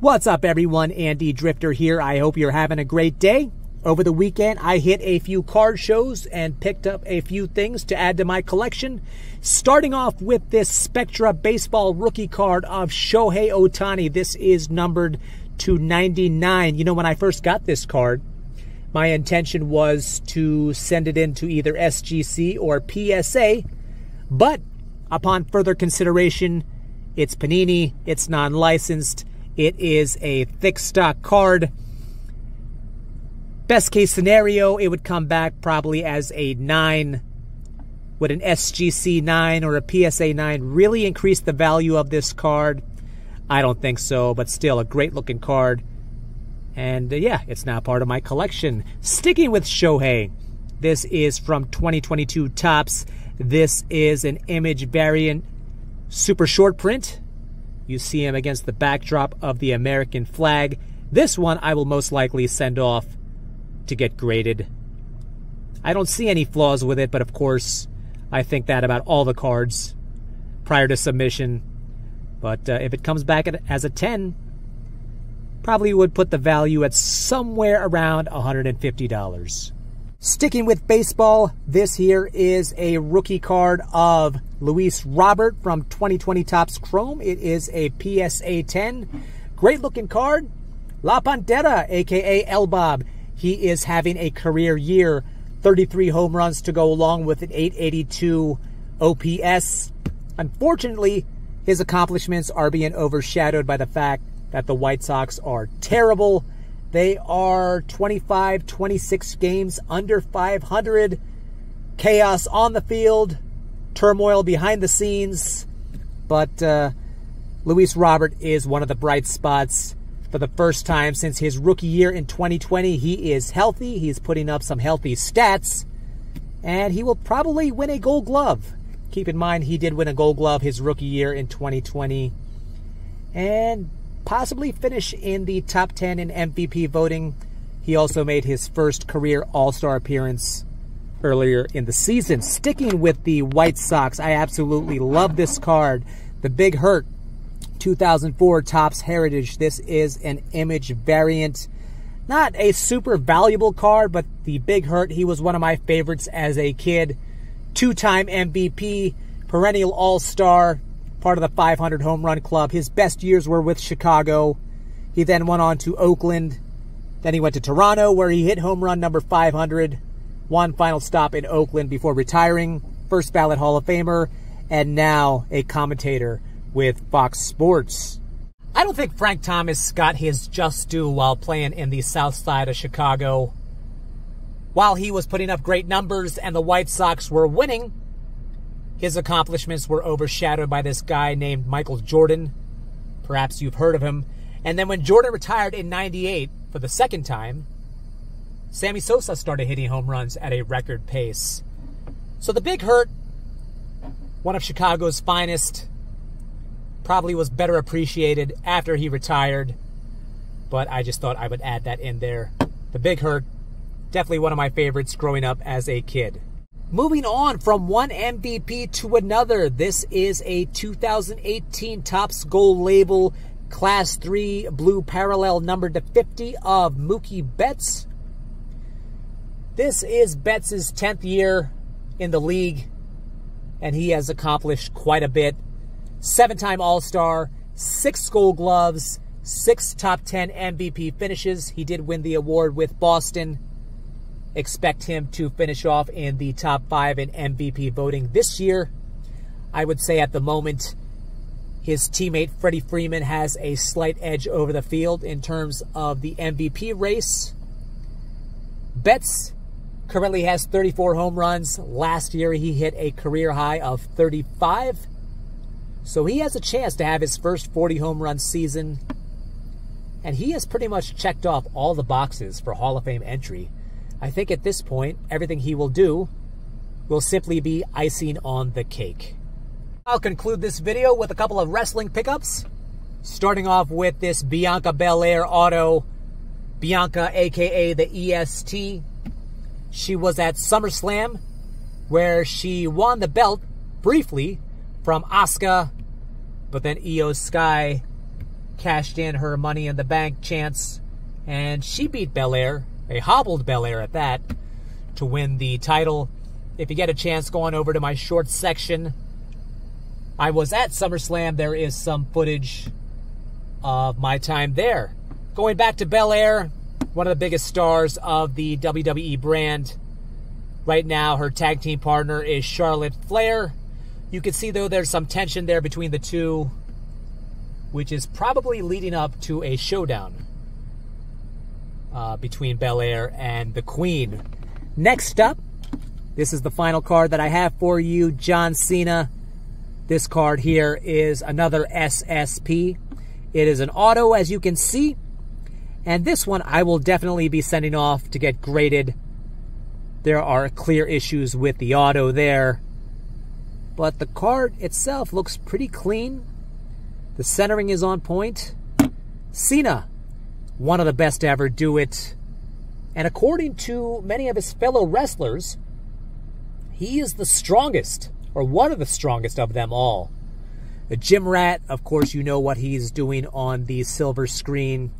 What's up, everyone? Andy Drifter here. I hope you're having a great day. Over the weekend, I hit a few card shows and picked up a few things to add to my collection. Starting off with this Spectra Baseball rookie card of Shohei Ohtani. This is numbered to 99. You know, when I first got this card, my intention was to send it in to either SGC or PSA, but upon further consideration, it's Panini, it's non-licensed, it is a thick stock card. Best case scenario, it would come back probably as a 9. Would an SGC 9 or a PSA 9 really increase the value of this card? I don't think so, but still a great looking card. And yeah, it's now part of my collection. Sticking with Shohei, this is from 2022 Topps. This is an image variant super short print. You see him against the backdrop of the American flag. This one I will most likely send off to get graded. I don't see any flaws with it, but of course, I think that about all the cards prior to submission. But if it comes back as a 10, probably would put the value at somewhere around $150. Sticking with baseball, this here is a rookie card of Luis Robert from 2020 Topps Chrome. It is a PSA 10. Great looking card. La Pantera, aka El Bob. He is having a career year. 33 home runs to go along with an 882 OPS. Unfortunately, his accomplishments are being overshadowed by the fact that the White Sox are terrible. They are 25-26 games under 500. Chaos on the field, turmoil behind the scenes. But Luis Robert is one of the bright spots. For the first time since his rookie year in 2020, he is healthy. He's putting up some healthy stats. And he will probably win a Gold Glove. Keep in mind, he did win a Gold Glove his rookie year in 2020. And possibly finish in the top 10 in MVP voting. He also made his first career All-Star appearance earlier in the season. Sticking with the White Sox, I absolutely love this card. The Big Hurt 2004 Topps Heritage. This is an image variant. Not a super valuable card, but the Big Hurt, he was one of my favorites as a kid. Two-time MVP, perennial All-Star, part of the 500 home run club. His best years were with Chicago. He then went on to Oakland. Then he went to Toronto, where he hit home run number 500. One final stop in Oakland before retiring. First ballot Hall of Famer. And now a commentator with Fox Sports. I don't think Frank Thomas got his just due while playing in the south side of Chicago. While he was putting up great numbers and the White Sox were winning, his accomplishments were overshadowed by this guy named Michael Jordan. Perhaps you've heard of him. And then when Jordan retired in '98 for the second time, Sammy Sosa started hitting home runs at a record pace. So the Big Hurt, one of Chicago's finest, probably was better appreciated after he retired. But I just thought I would add that in there. The Big Hurt, definitely one of my favorites growing up as a kid. Moving on from one MVP to another, this is a 2018 Topps Gold Label Class 3 Blue Parallel numbered to 50 of Mookie Betts. This is Betts' 10th year in the league, and he has accomplished quite a bit. 7-time All-Star, 6 Gold Gloves, 6 top 10 MVP finishes. He did win the award with Boston. Expect him to finish off in the top 5 in MVP voting this year. I would say at the moment, his teammate Freddie Freeman has a slight edge over the field in terms of the MVP race. Betts currently has 34 home runs. Last year, he hit a career high of 35. So he has a chance to have his first 40 home run season. And he has pretty much checked off all the boxes for Hall of Fame entry. I think at this point, everything he will do will simply be icing on the cake. I'll conclude this video with a couple of wrestling pickups. Starting off with this Bianca Belair auto. Bianca, aka the EST. She was at SummerSlam, where she won the belt briefly from Asuka, but then Io Sky cashed in her Money in the Bank chance, and she beat Belair, a hobbled Belair at that, to win the title. If you get a chance, go on over to my shorts section. I was at SummerSlam. There is some footage of my time there. Going back to Belair, one of the biggest stars of the WWE brand. Right now, her tag team partner is Charlotte Flair. You can see, though, there's some tension there between the two, which is probably leading up to a showdown between Belair and the Queen. Next up, this is the final card that I have for you, John Cena. This card here is another SSP. It is an auto, as you can see. And this one I will definitely be sending off to get graded. There are clear issues with the auto there. But the card itself looks pretty clean. The centering is on point. Cena, one of the best to ever do it. And according to many of his fellow wrestlers, he is the strongest, or one of the strongest of them all. The Gym Rat, of course, you know what he's doing on the silver screen.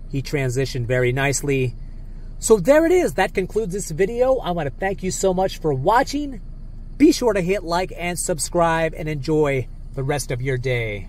He transitioned very nicely. So there it is. That concludes this video. I want to thank you so much for watching. Be sure to hit like and subscribe and enjoy the rest of your day.